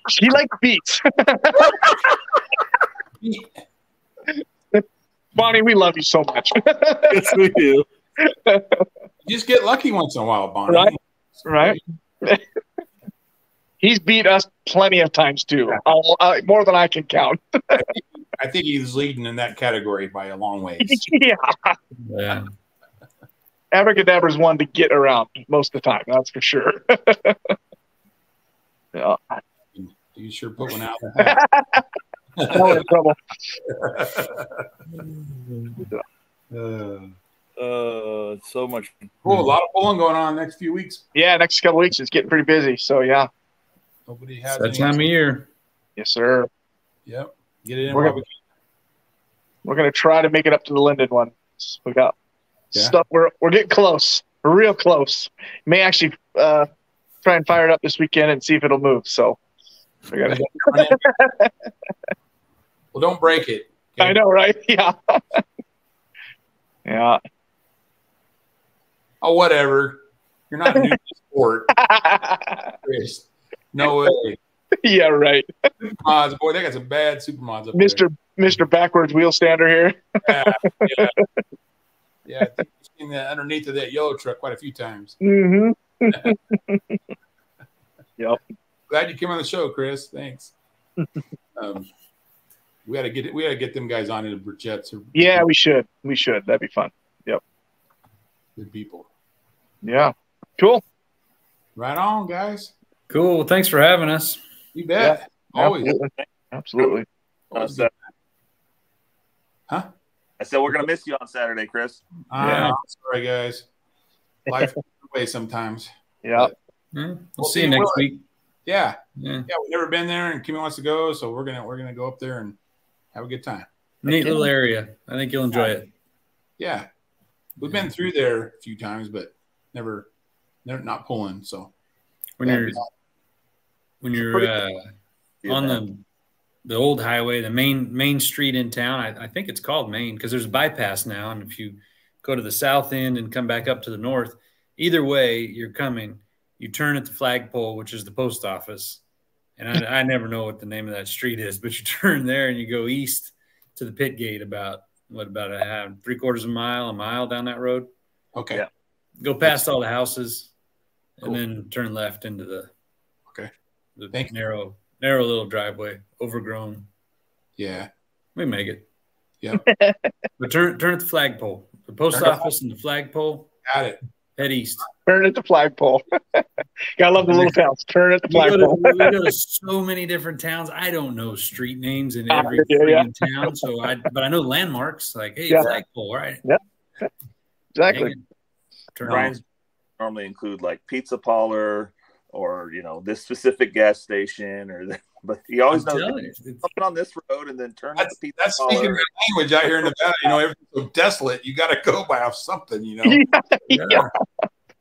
She likes beats. Bonnie, we love you so much. Yes, we do. You just get lucky once in a while, Bonnie. Right. He's beat us plenty of times too. More than I can count. I think he's leading in that category by a long ways. Yeah. Abracadabra's one to get around most of the time. That's for sure. Yeah. You sure put one out. Now we're in trouble. So much. Cool. A lot of pulling going on the next few weeks. Yeah, next couple weeks it's getting pretty busy. So yeah. Nobody has that time of year. Yes, sir. Yep. Get it in. We're gonna try to make it up to the Linden one. We got stuff. We're getting close. We're real close. May actually try and fire it up this weekend and see if it'll move. So we gotta. Well, don't break it. Okay? I know, right? Yeah. Yeah. Oh, whatever. You're not new to sport. Chris. No way. Yeah, right. Mods, boy, they got some bad supermods up there. Mr. Backwards wheel stander here. Yeah. I think you've seen that underneath of that yellow truck quite a few times. Mm-hmm. Yep. Glad you came on the show, Chris. Thanks. We gotta get them guys on into Burchett's. Yeah, we should. That'd be fun. Yep. Good people. Yeah. Cool. Right on, guys. Cool. Well, thanks for having us. You bet. Yeah, Always. Absolutely. Huh? I said we're gonna miss you on Saturday, Chris. I'm sorry, guys. Life gets away sometimes. Yeah. We'll see you next week. Yeah. We've never been there, and Kimmy wants to go, so we're gonna go up there and have a good time. Neat little area. I think you'll enjoy it. Yeah. We've been through there a few times, but never not pulling. So when you're on the old highway, the main street in town, I think it's called Main because there's a bypass now. And if you go to the south end and come back up to the north, either way you're coming, you turn at the flagpole, which is the post office. And I never know what the name of that street is, but you turn there and you go east to the pit gate about a 3/4 of a mile down that road. Okay. Yeah. Go past all the houses and then turn left into the narrow little driveway, overgrown. Yeah. We make it. Yeah. But turn at the flagpole. The post office and the flagpole. Got it. Head east. Turn at the flagpole. Gotta love the little towns. Turn at the flagpole. We go to so many different towns. I don't know street names in every freaking town. But I know landmarks like, hey, flagpole, right? Yeah. Exactly. Turn Brian's normally include like pizza parlor or this specific gas station but he always knows something on this road and then turn at the pizza parlor. Speaking of language out here in Nevada, everything's so desolate. You got to go by something, Yeah.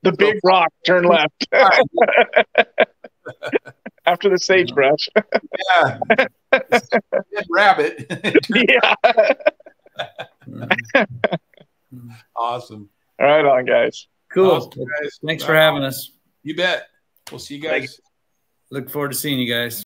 The big rock, turn left. After the sagebrush. Yeah. Rabbit. Yeah. Awesome. All right, on, guys. Cool. Awesome, guys. Thanks for having us. You bet. We'll see you guys. Look forward to seeing you guys.